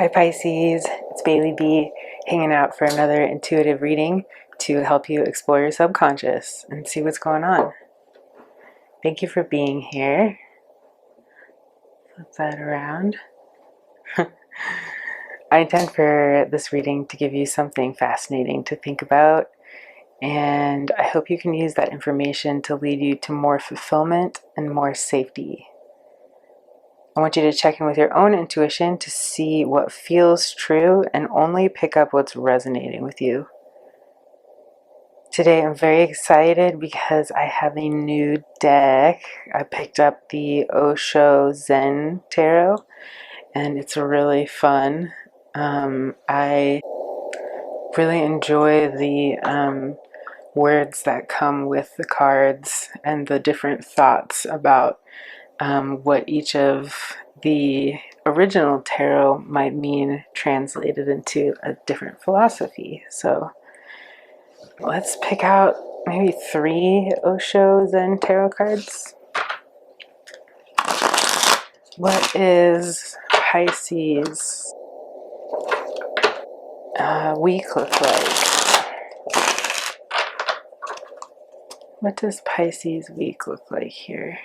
Hi Pisces, it's Bailey B hanging out for another intuitive reading to help you explore your subconscious and see what's going on. Thank you for being here. Flip that around. I intend for this reading to give you something fascinating to think about, and I hope you can use that information to lead you to more fulfillment and more safety. I want you to check in with your own intuition to see what feels true and only pick up what's resonating with you. Today I'm very excited because I have a new deck. I picked up the Osho Zen Tarot and it's really fun. I really enjoy the words that come with the cards and the different thoughts about what each of the original tarot might mean translated into a different philosophy. So let's pick out maybe 3 Osho Zen tarot cards. What is Pisces week look like? What does Pisces week look like here?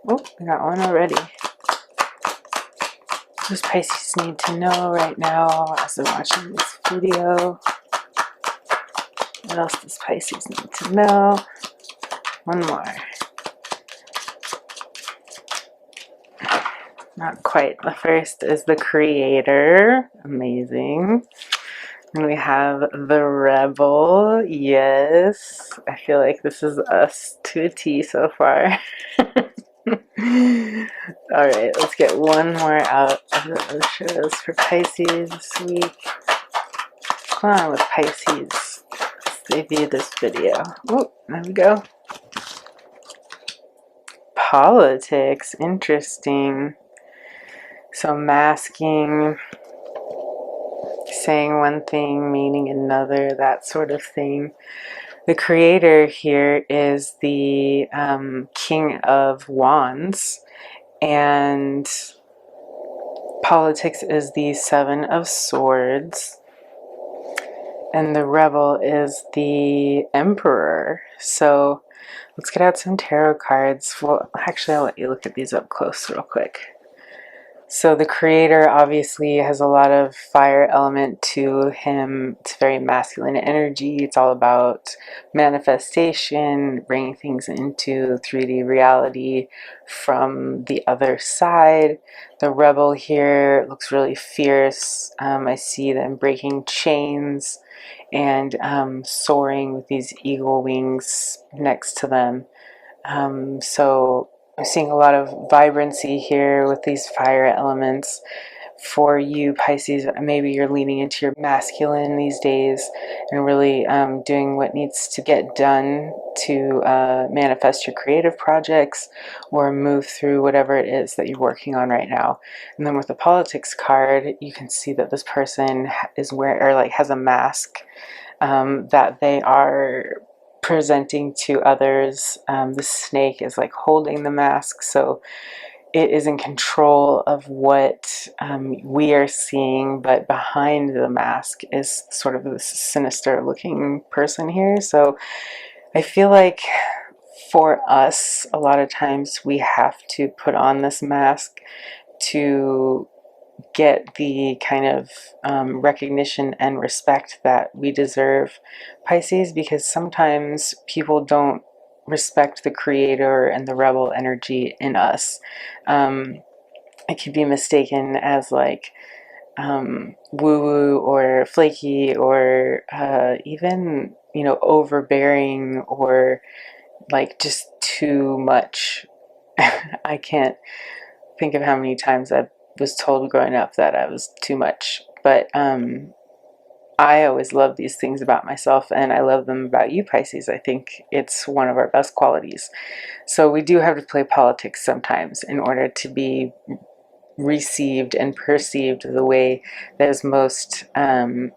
Oh, we got one already. What does Pisces need to know right now as they're watching this video? What else does Pisces need to know? One more. Not quite. The first is the Creator. Amazing. And we have the Rebel. Yes. I feel like this is us to a T so far. Alright, let's get one more out of the Oshos for Pisces this week. Come on with Pisces. They view this video. Oh, there we go. Politics. Interesting. So masking, saying one thing, meaning another, that sort of thing. The Creator here is the King of Wands, and politics is the 7 of Swords, and the Rebel is the Emperor. So let's get out some tarot cards. Well, actually, I'll let you look at these up close real quick. So the Creator obviously has a lot of fire element to him. It's very masculine energy. It's all about manifestation, bringing things into 3D reality from the other side. The Rebel here looks really fierce. I see them breaking chains and soaring with these eagle wings next to them. So I'm seeing a lot of vibrancy here with these fire elements. For you, Pisces, maybe you're leaning into your masculine these days and really doing what needs to get done to manifest your creative projects or move through whatever it is that you're working on right now. And then with the politics card, you can see that this person is has a mask that they are presenting to others. The snake is like holding the mask, so it is in control of what we are seeing, but behind the mask is sort of this sinister looking person here. So I feel like for us, a lot of times we have to put on this mask to get the kind of recognition and respect that we deserve, Pisces, because sometimes people don't respect the Creator and the Rebel energy in us. It can be mistaken as like woo-woo or flaky or even, you know, overbearing or like just too much. I can't think of how many times I was told growing up that I was too much, but I always love these things about myself, and I love them about you, Pisces. I think it's one of our best qualities. So we do have to play politics sometimes in order to be received and perceived the way that is most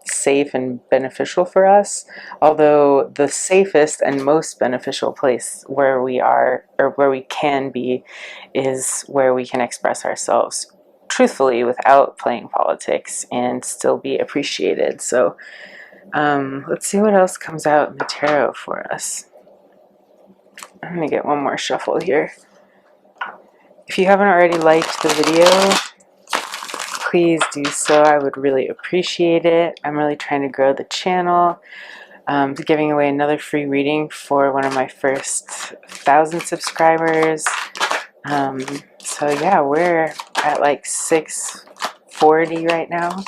safe and beneficial for us. Although the safest and most beneficial place where we are, or where we can be, is where we can express ourselves truthfully without playing politics and still be appreciated. So let's see what else comes out in the tarot for us. I'm going to get one more shuffle here. If you haven't already liked the video, please do so. I would really appreciate it. I'm really trying to grow the channel. Giving away another free reading for one of my first 1,000 subscribers. So yeah, we're at like 640 right now.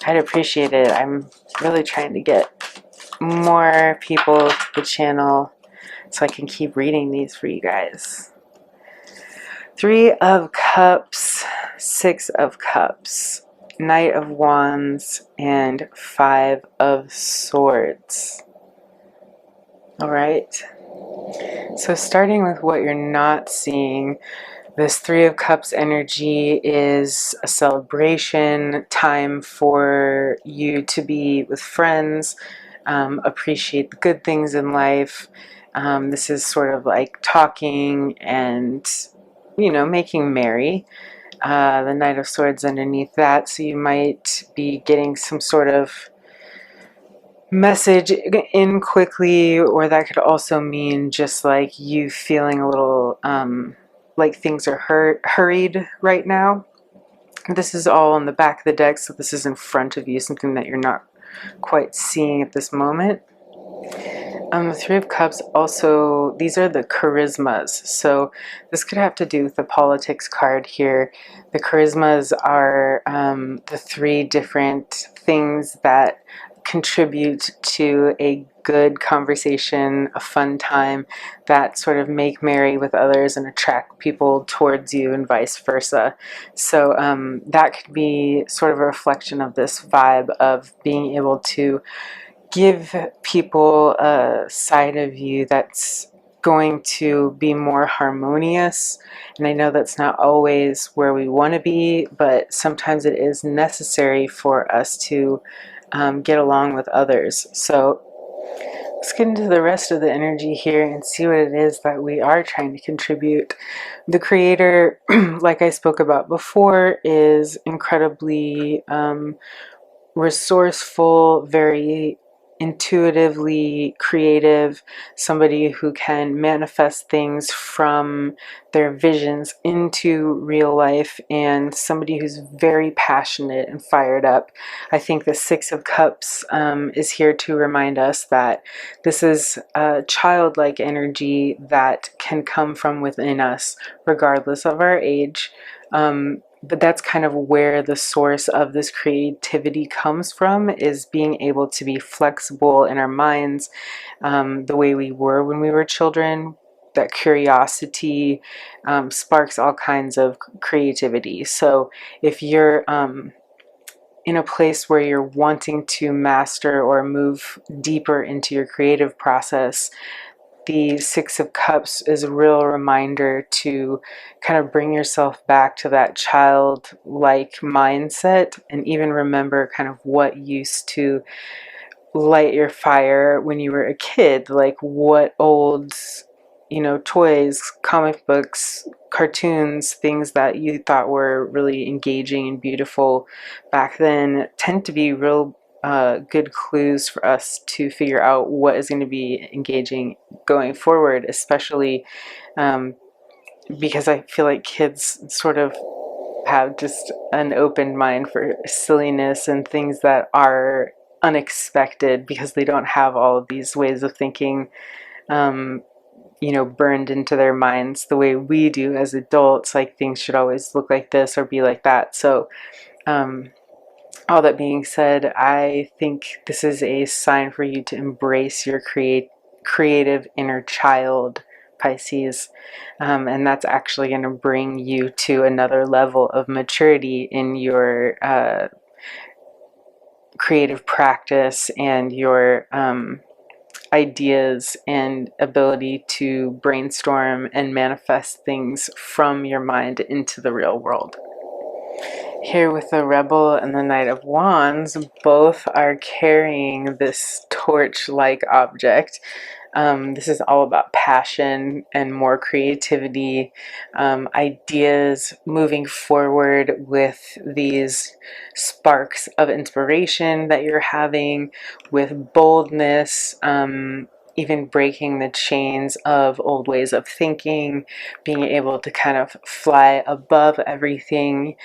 I'd appreciate it. I'm really trying to get more people to the channel so I can keep reading these for you guys. 3 of Cups, 6 of Cups, Knight of Wands, and 5 of Swords. Alright, so starting with what you're not seeing, this 3 of Cups energy is a celebration, time for you to be with friends, appreciate the good things in life. This is sort of like talking and, you know, making merry. The Knight of Swords underneath that, so you might be getting some sort of message in quickly, or that could also mean just like you feeling a little like things are hurried right now. This is all on the back of the deck, so this is in front of you, something that you're not quite seeing at this moment. The 3 of Cups also, these are the charismas, so this could have to do with the politics card here. The charismas are the 3 different things that contribute to a good conversation, a fun time, that sort of make merry with others and attract people towards you and vice versa. So that could be sort of a reflection of this vibe of being able to give people a side of you that's going to be more harmonious. And I know that's not always where we want to be, but sometimes it is necessary for us to get along with others. So let's get into the rest of the energy here and see what it is that we are trying to contribute. The creator, like I spoke about before, is incredibly resourceful, very intuitively creative, somebody who can manifest things from their visions into real life, and somebody who's very passionate and fired up. I think the 6 of Cups is here to remind us that this is a childlike energy that can come from within us regardless of our age. But that's kind of where the source of this creativity comes from, is being able to be flexible in our minds, the way we were when we were children. That curiosity sparks all kinds of creativity. So if you're in a place where you're wanting to master or move deeper into your creative process, the 6 of Cups is a real reminder to kind of bring yourself back to that childlike mindset, and even remember kind of what used to light your fire when you were a kid, like what old, you know, toys, comic books, cartoons, things that you thought were really engaging and beautiful back then tend to be real good clues for us to figure out what is going to be engaging going forward, especially because I feel like kids sort of have just an open mind for silliness and things that are unexpected, because they don't have all of these ways of thinking you know, burned into their minds the way we do as adults, like things should always look like this or be like that. So all that being said, I think this is a sign for you to embrace your creative inner child, Pisces, and that's actually going to bring you to another level of maturity in your creative practice and your ideas and ability to brainstorm and manifest things from your mind into the real world. Here with the Rebel and the Knight of Wands, both are carrying this torch-like object. This is all about passion and more creativity, ideas, moving forward with these sparks of inspiration that you're having, with boldness, even breaking the chains of old ways of thinking, being able to kind of fly above everything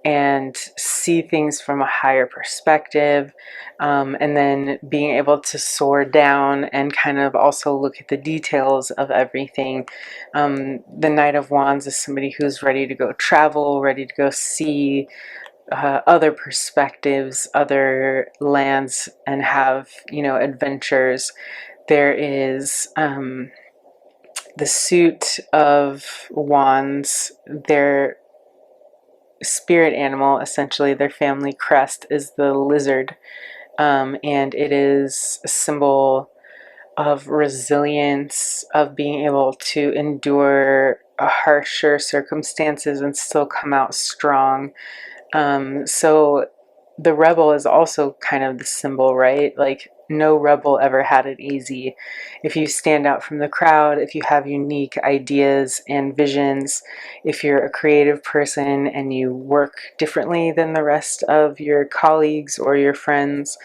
and see things from a higher perspective, and then being able to soar down and kind of also look at the details of everything. The Knight of Wands is somebody who's ready to go travel, ready to go see other perspectives, other lands, and have, you know, adventures. There is the suit of wands. Their spirit animal, essentially their family crest, is the lizard, and it is a symbol of resilience, of being able to endure harsher circumstances and still come out strong. So the rebel is also kind of the symbol, right? Like, no rebel ever had it easy. If you stand out from the crowd, if you have unique ideas and visions, if you're a creative person and you work differently than the rest of your colleagues or your friends,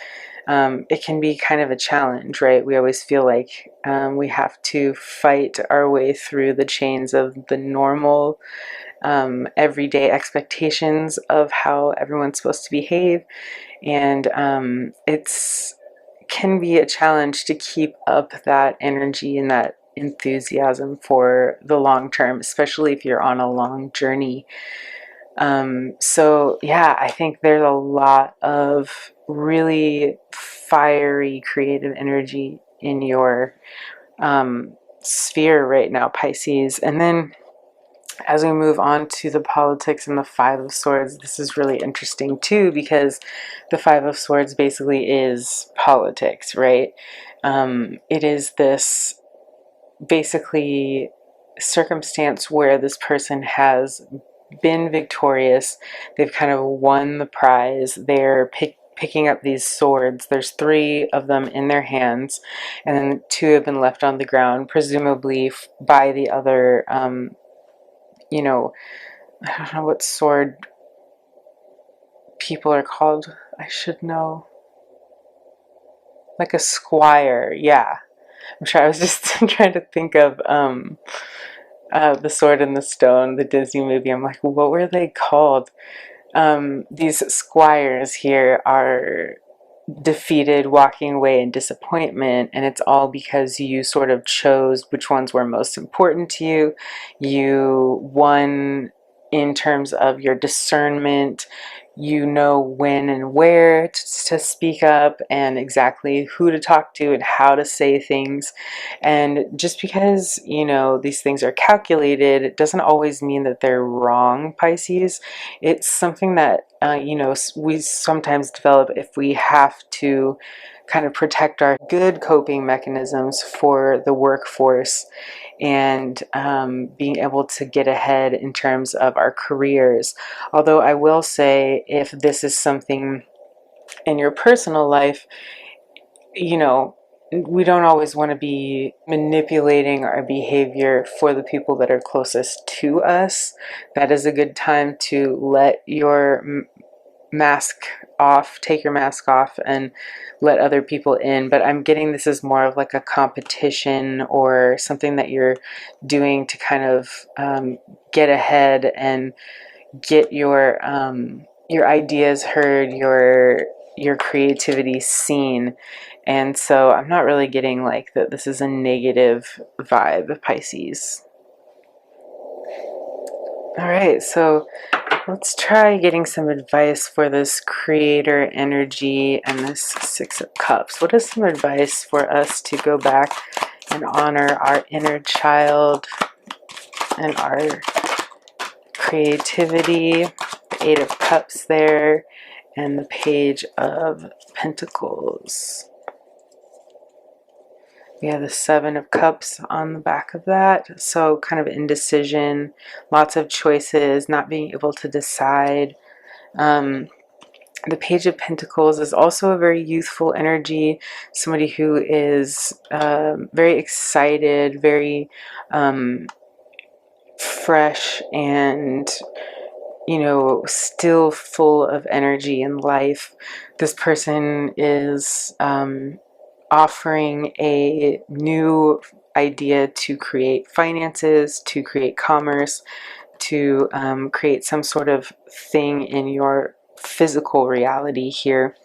it can be kind of a challenge, right? We always feel like we have to fight our way through the chains of the normal everyday expectations of how everyone's supposed to behave, and it's can be a challenge to keep up that energy and that enthusiasm for the long term, especially if you're on a long journey. So yeah, I think there's a lot of really fiery creative energy in your sphere right now, Pisces. And then as we move on to the politics and the Five of Swords, this is really interesting too, because the Five of Swords basically is politics, right? It is this basically circumstance where this person has been victorious. They've kind of won the prize. They're picking up these swords. There's 3 of them in their hands, and then 2 have been left on the ground, presumably by the other, you know, I don't know what sword people are called. I should know. Like a squire, yeah. I'm sure. I was just trying to think of The Sword and the Stone, the Disney movie. I'm like, what were they called? These squires here are defeated, walking away in disappointment, and it's all because you sort of chose which ones were most important to you. You won in terms of your discernment. You know when and where to speak up, and exactly who to talk to and how to say things. And just because, you know, these things are calculated, it doesn't always mean that they're wrong, Pisces. It's something that, you know, we sometimes develop if we have to kind of protect our good coping mechanisms for the workforce, and being able to get ahead in terms of our careers. Although I will say, if this is something in your personal life, you know, we don't always want to be manipulating our behavior for the people that are closest to us. That is a good time to let your mask off, take your mask off, and let other people in. But I'm getting this is more of like a competition or something that you're doing to kind of get ahead and get your ideas heard, your creativity seen. And so I'm not really getting like that this is a negative vibe, Pisces. All right, so let's try getting some advice for this creator energy and this Six of Cups. What is some advice for us to go back and honor our inner child and our creativity? The Eight of Cups there, and the Page of Pentacles. We have the Seven of Cups on the back of that. So kind of indecision, lots of choices, not being able to decide. The Page of Pentacles is also a very youthful energy, somebody who is very excited, very fresh, and still full of energy and life. This person is offering a new idea to create finances, to create commerce, to create some sort of thing in your physical reality here.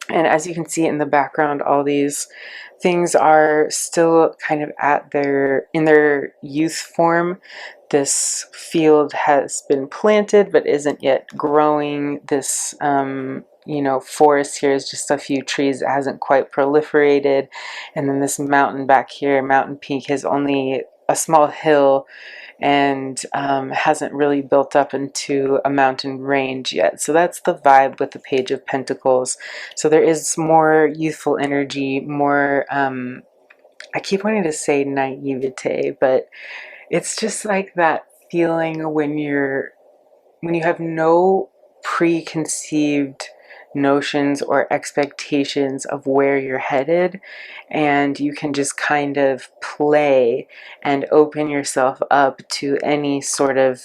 And as you can see in the background, all these things are still kind of in their youth form. This field has been planted but isn't yet growing. This forest here is just a few trees that hasn't quite proliferated. And then this mountain back here, mountain peak, is only a small hill and hasn't really built up into a mountain range yet. So that's the vibe with the Page of Pentacles. So there is more youthful energy, more, I keep wanting to say naivete, but it's just like that feeling when you have no preconceived notions or expectations of where you're headed, and you can just kind of play and open yourself up to any sort of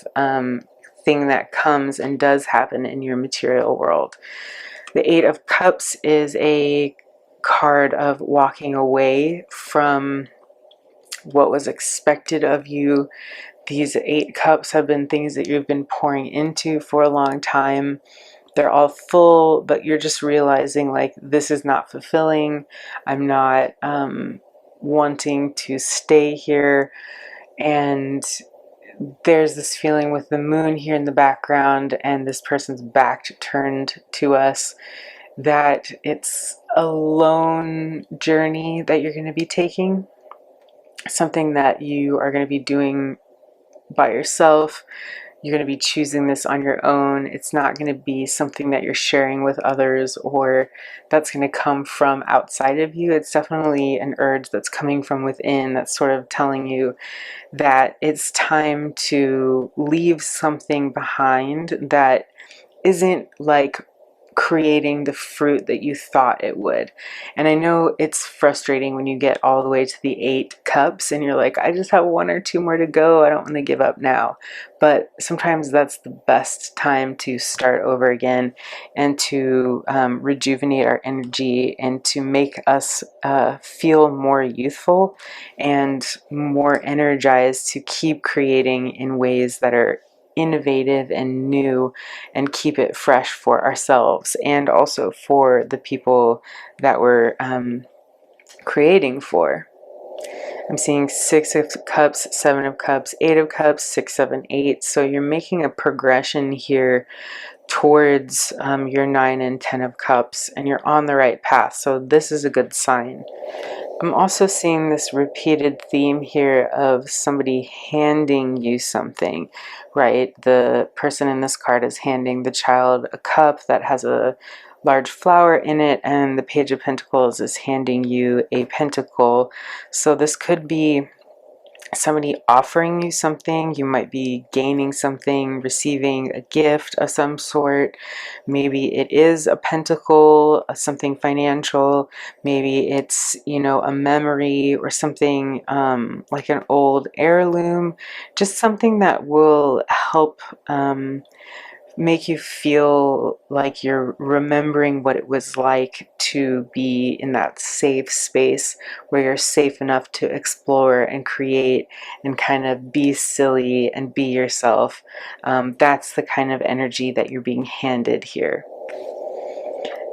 thing that comes and does happen in your material world. The Eight of Cups is a card of walking away from what was expected of you. These 8 cups have been things that you've been pouring into for a long time. They're all full, but you're just realizing, like, this is not fulfilling. I'm not wanting to stay here. And there's this feeling with the moon here in the background and this person's back turned to us, that it's a lone journey that you're going to be taking, something that you are going to be doing by yourself. You're going to be choosing this on your own. It's not going to be something that you're sharing with others, or that's going to come from outside of you. It's definitely an urge that's coming from within, that's sort of telling you that it's time to leave something behind that isn't like creating the fruit that you thought it would. And I know it's frustrating when you get all the way to the 8 cups and you're like, I just have 1 or 2 more to go. I don't want to give up now. But sometimes that's the best time to start over again and to rejuvenate our energy and to make us feel more youthful and more energized to keep creating in ways that are innovative and new, and keep it fresh for ourselves and also for the people that we're creating for. I'm seeing 6 of Cups, 7 of Cups, 8 of Cups, 6, 7, 8. So you're making a progression here towards your 9 and 10 of Cups, and you're on the right path. So this is a good sign. I'm also seeing this repeated theme here of somebody handing you something, right? The person in this card is handing the child a cup that has a large flower in it, and the Page of Pentacles is handing you a pentacle. So this could be somebody offering you something. You might be gaining something, receiving a gift of some sort. Maybe it is a pentacle, something financial. Maybe it's, a memory or something like an old heirloom. Just something that will help make you feel like you're remembering what it was like to be in that safe space where you're safe enough to explore and create and kind of be silly and be yourself. That's the kind of energy that you're being handed here.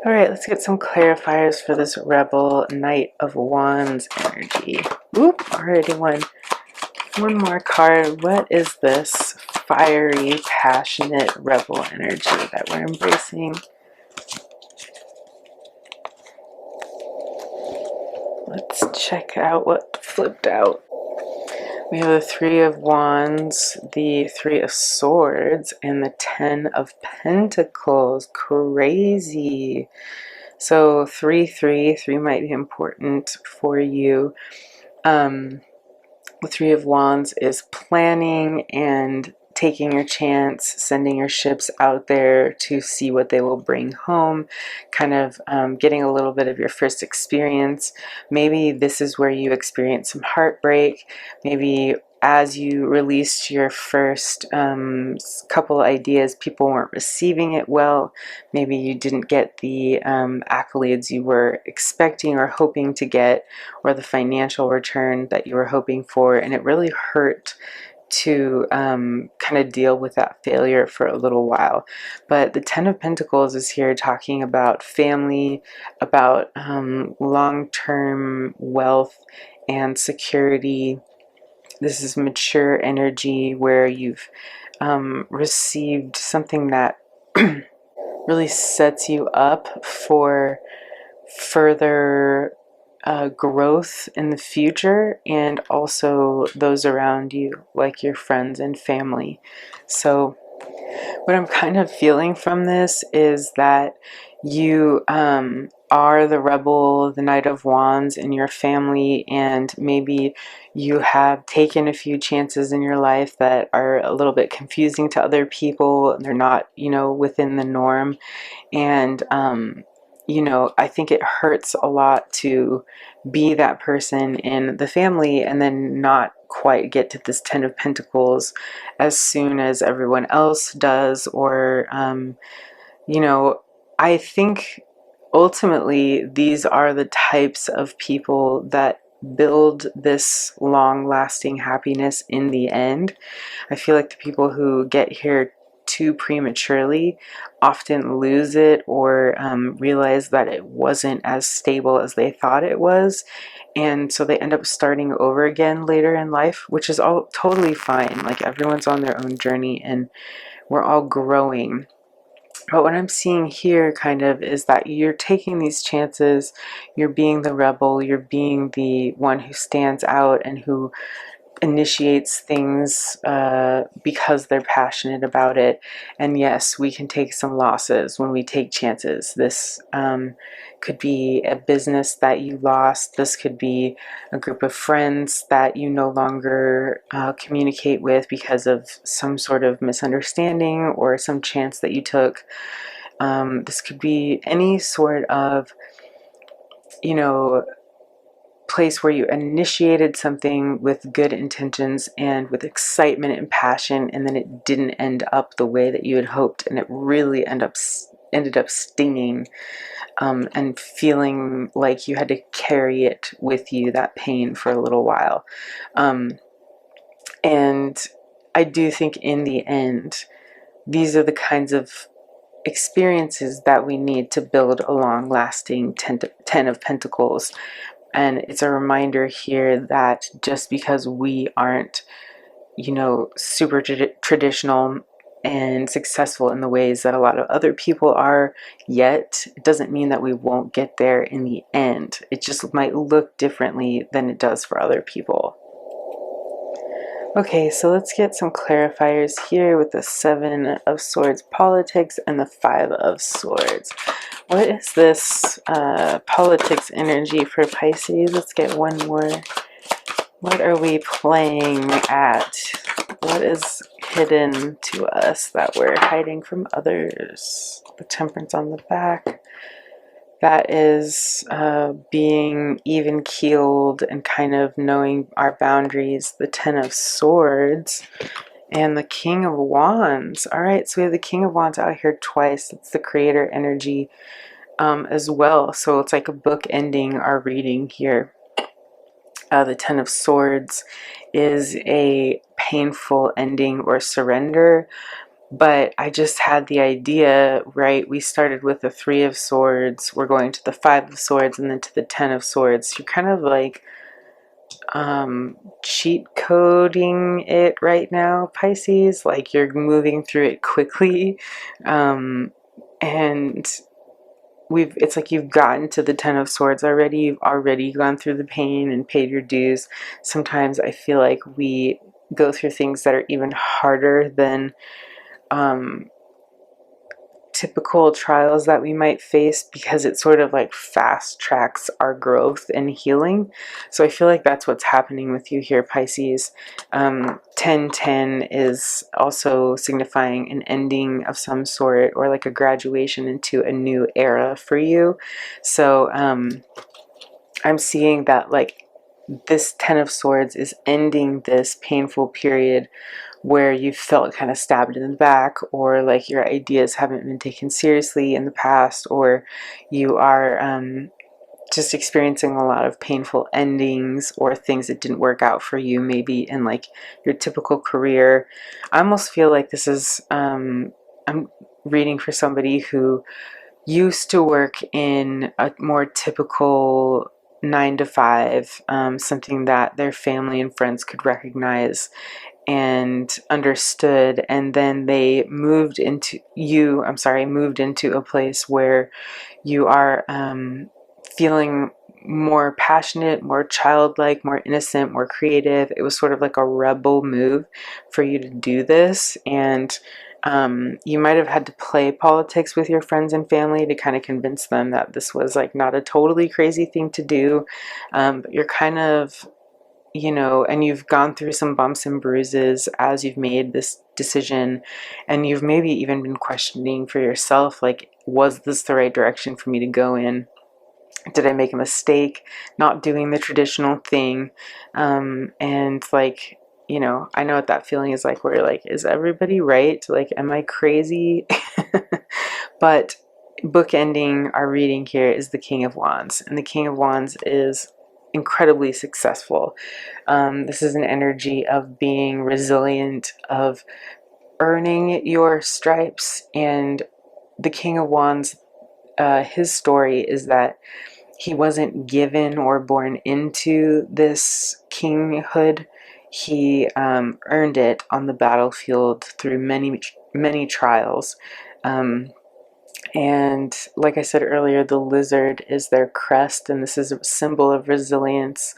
All right, let's get some clarifiers for this Rebel Knight of Wands energy. Oop, already one more card. What is this fiery, passionate rebel energy that we're embracing? Let's check out what flipped out. We have the 3 of Wands, the 3 of Swords, and the 10 of Pentacles. Crazy. So 3 might be important for you. The 3 of Wands is planning and taking your chance, sending your ships out there to see what they will bring home, kind of getting a little bit of your first experience. Maybe this is where you experience some heartbreak. Maybe as you released your first couple ideas, people weren't receiving it well. Maybe you didn't get the accolades you were expecting or hoping to get, or the financial return that you were hoping for, and it really hurt to kind of deal with that failure for a little while. But the Ten of Pentacles is here talking about family, about long-term wealth and security. This is mature energy where you've received something that really sets you up for further growth in the future, and also those around you, like your friends and family. So what I'm kind of feeling from this is that you are the rebel, the Knight of Wands in your family, and maybe you have taken a few chances in your life that are a little bit confusing to other people. They're not, you know, within the norm. And you know, I think it hurts a lot to be that person in the family and then not quite get to this Ten of Pentacles as soon as everyone else does. Or you know, I think ultimately these are the types of people that build this long-lasting happiness in the end. I feel like the people who get here too prematurely often lose it, or realize that it wasn't as stable as they thought it was, and so they end up starting over again later in life, which is all totally fine. Like, everyone's on their own journey and we're all growing. But what I'm seeing here kind of is that you're taking these chances, you're being the rebel, you're being the one who stands out and who initiates things because they're passionate about it. And yes, we can take some losses when we take chances. This could be a business that you lost. This could be a group of friends that you no longer communicate with because of some sort of misunderstanding or some chance that you took. This could be any sort of, you know, place where you initiated something with good intentions and with excitement and passion, and then it didn't end up the way that you had hoped, and it really ended up stinging, and feeling like you had to carry it with you, that pain, for a little while. And I do think in the end, these are the kinds of experiences that we need to build a long-lasting Ten of Pentacles. And it's a reminder here that just because we aren't, you know, super traditional and successful in the ways that a lot of other people are yet, it doesn't mean that we won't get there in the end. It just might look differently than it does for other people. Okay, so let's get some clarifiers here with the Seven of Swords politics and the Five of Swords. What is this politics energy for Pisces? Let's get one more. What are we playing at? What is hidden to us that we're hiding from others? The Temperance on the back. That is being even-keeled and kind of knowing our boundaries. The Ten of Swords and the King of Wands. All right, so we have the King of Wands out here twice. It's the creator energy as well. So it's like a book ending our reading here. The Ten of Swords is a painful ending or surrender. But I just had the idea, right? We started with the Three of Swords. We're going to the Five of Swords and then to the Ten of Swords. You're kind of like cheat coding it right now, Pisces. Like, you're moving through it quickly. And it's like you've gotten to the Ten of Swords already. You've already gone through the pain and paid your dues. Sometimes I feel like we go through things that are even harder than typical trials that we might face, because it sort of like fast tracks our growth and healing. So I feel like that's what's happening with you here, Pisces. 1010 is also signifying an ending of some sort, or like a graduation into a new era for you. So I'm seeing that like this 10 of Swords is ending this painful period where you felt kind of stabbed in the back, or like your ideas haven't been taken seriously in the past, or you are just experiencing a lot of painful endings, or things that didn't work out for you, maybe in like your typical career. I almost feel like this is, I'm reading for somebody who used to work in a more typical 9 to 5, something that their family and friends could recognize and understood, and then they moved into moved into a place where you are feeling more passionate, more childlike, more innocent, more creative. It was sort of like a rebel move for you to do this, and you might have had to play politics with your friends and family to kind of convince them that this was like not a totally crazy thing to do. But you're kind of, and you've gone through some bumps and bruises as you've made this decision, and you've maybe even been questioning for yourself, like, was this the right direction for me to go in? Did I make a mistake not doing the traditional thing? And like, I know what that feeling is like, where you're like, is everybody right? Like, am I crazy? But bookending our reading here is the King of Wands, and the King of Wands is incredibly successful. This is an energy of being resilient, of earning your stripes, and the King of Wands, his story is that he wasn't given or born into this kinghood. He earned it on the battlefield through many, many trials. And like I said earlier, the lizard is their crest, and this is a symbol of resilience,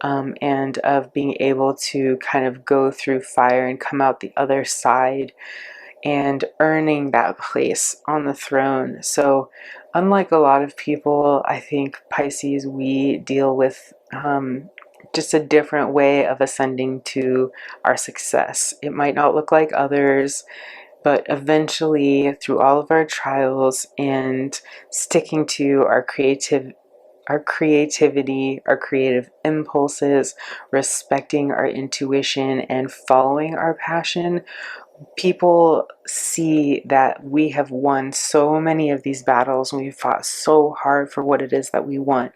and of being able to kind of go through fire and come out the other side, and earning that place on the throne. So unlike a lot of people, I think, Pisces, we deal with just a different way of ascending to our success. It might not look like others, but eventually, through all of our trials and sticking to our creativity, our creative impulses, respecting our intuition, and following our passion, people see that we have won so many of these battles, and we've fought so hard for what it is that we want,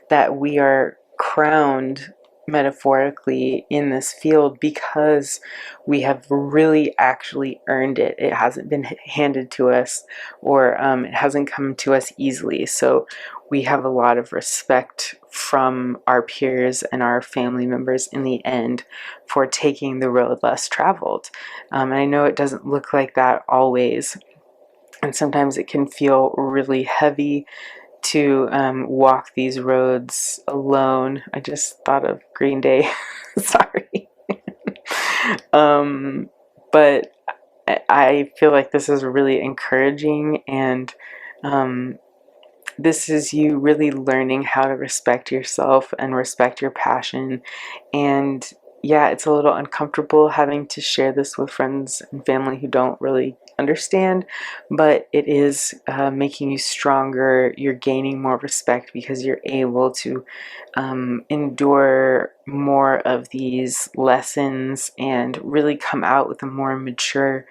that we are crowned metaphorically in this field because we have really actually earned it. It hasn't been handed to us, or it hasn't come to us easily. So we have a lot of respect from our peers and our family members in the end for taking the road less traveled. And I know it doesn't look like that always, and sometimes it can feel really heavy to walk these roads alone. I just thought of Green Day. Sorry. But I feel like this is really encouraging, and this is you really learning how to respect yourself and respect your passion. And yeah, it's a little uncomfortable having to share this with friends and family who don't really understand, but it is making you stronger. You're gaining more respect because you're able to endure more of these lessons and really come out with a more mature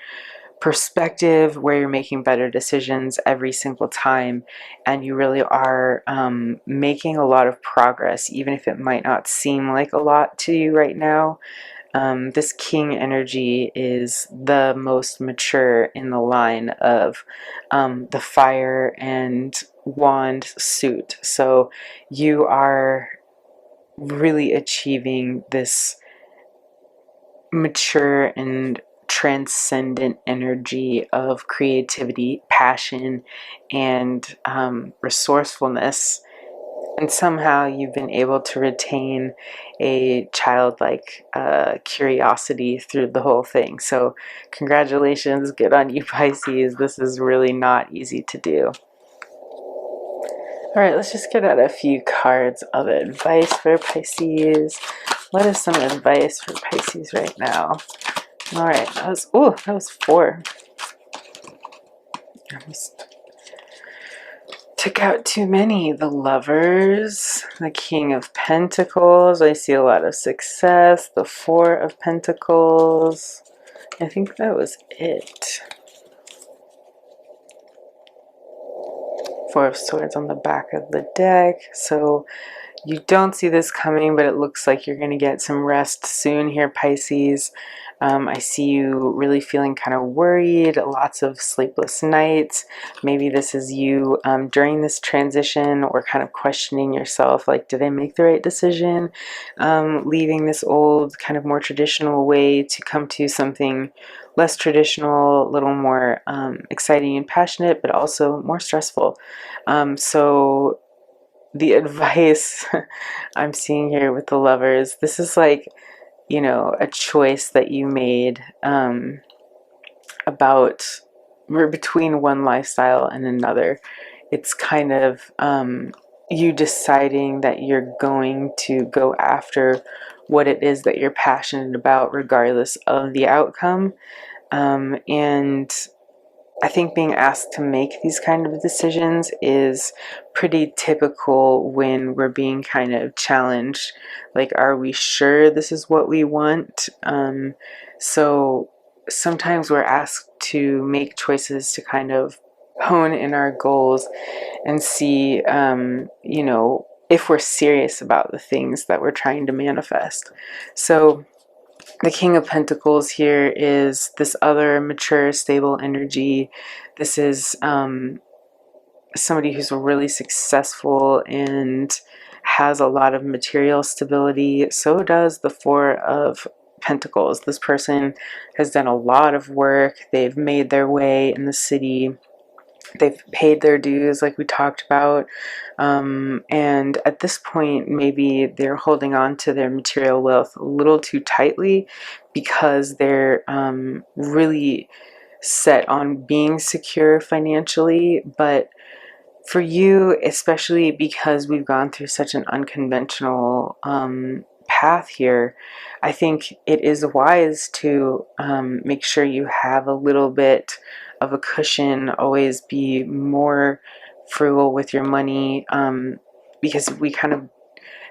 perspective, where you're making better decisions every single time, and you really are making a lot of progress, even if it might not seem like a lot to you right now. This king energy is the most mature in the line of the fire and wand suit. So you are really achieving this mature and transcendent energy of creativity, passion, and resourcefulness. And somehow you've been able to retain a childlike curiosity through the whole thing. So congratulations, good on you, Pisces. This is really not easy to do. All right, let's just get out a few cards of advice for Pisces. What is some advice for Pisces right now? All right, that was 4. I almost took out too many. The Lovers, the King of Pentacles. I see a lot of success. The 4 of Pentacles. I think that was it. 4 of Swords on the back of the deck. So you don't see this coming, but it looks like you're going to get some rest soon here, Pisces. I see you really feeling kind of worried, lots of sleepless nights. Maybe this is you during this transition, or kind of questioning yourself, like, did I make the right decision? Leaving this old, kind of more traditional way to come to something less traditional, a little more exciting and passionate, but also more stressful. So the advice I'm seeing here with the Lovers, this is like, you know, a choice that you made about between one lifestyle and another. It's kind of you deciding that you're going to go after what it is that you're passionate about, regardless of the outcome. And I think being asked to make these kind of decisions is pretty typical when we're being kind of challenged. Like, are we sure this is what we want? So sometimes we're asked to make choices to kind of hone in our goals and see, you know, if we're serious about the things that we're trying to manifest. So the King of Pentacles here is this other mature, stable energy. This is somebody who's really successful and has a lot of material stability. So does the 4 of Pentacles. This person has done a lot of work. They've made their way in the city. They've paid their dues, like we talked about, and at this point maybe they're holding on to their material wealth a little too tightly, because they're really set on being secure financially. But for you, especially because we've gone through such an unconventional path here, I think it is wise to make sure you have a little bit of a cushion. Always be more frugal with your money, because we kind of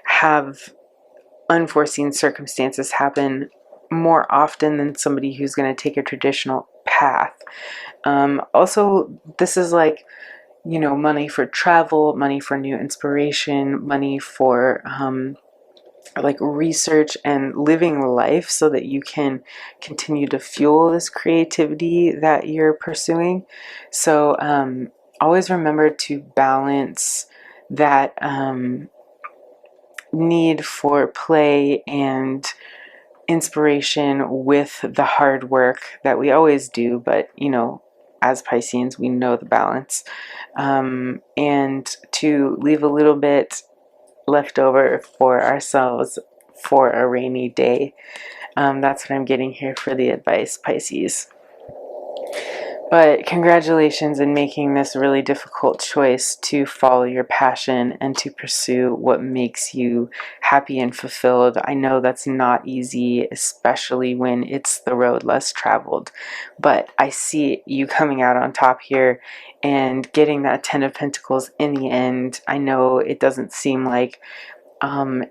have unforeseen circumstances happen more often than somebody who's going to take a traditional path. Also, this is like, you know, money for travel, money for new inspiration, money for like research and living life, so that you can continue to fuel this creativity that you're pursuing. So always remember to balance that need for play and inspiration with the hard work that we always do. But, you know, as Pisceans, we know the balance. And to leave a little bit left over for ourselves for a rainy day. That's what I'm getting here for the advice, Pisces. But congratulations in making this really difficult choice to follow your passion and to pursue what makes you happy and fulfilled. I know that's not easy, especially when it's the road less traveled. But I see you coming out on top here and getting that 10 of Pentacles in the end. I know it doesn't seem like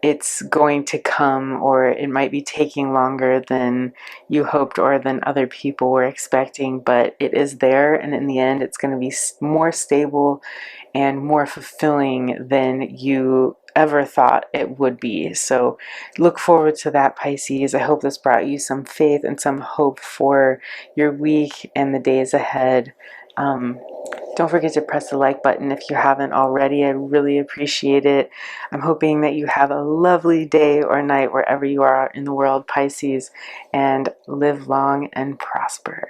it's going to come, or it might be taking longer than you hoped or than other people were expecting, but it is there, and in the end it's going to be more stable and more fulfilling than you ever thought it would be. So look forward to that, Pisces. I hope this brought you some faith and some hope for your week and the days ahead. Don't forget to press the like button if you haven't already. I really appreciate it. I'm hoping that you have a lovely day or night wherever you are in the world, Pisces, and live long and prosper.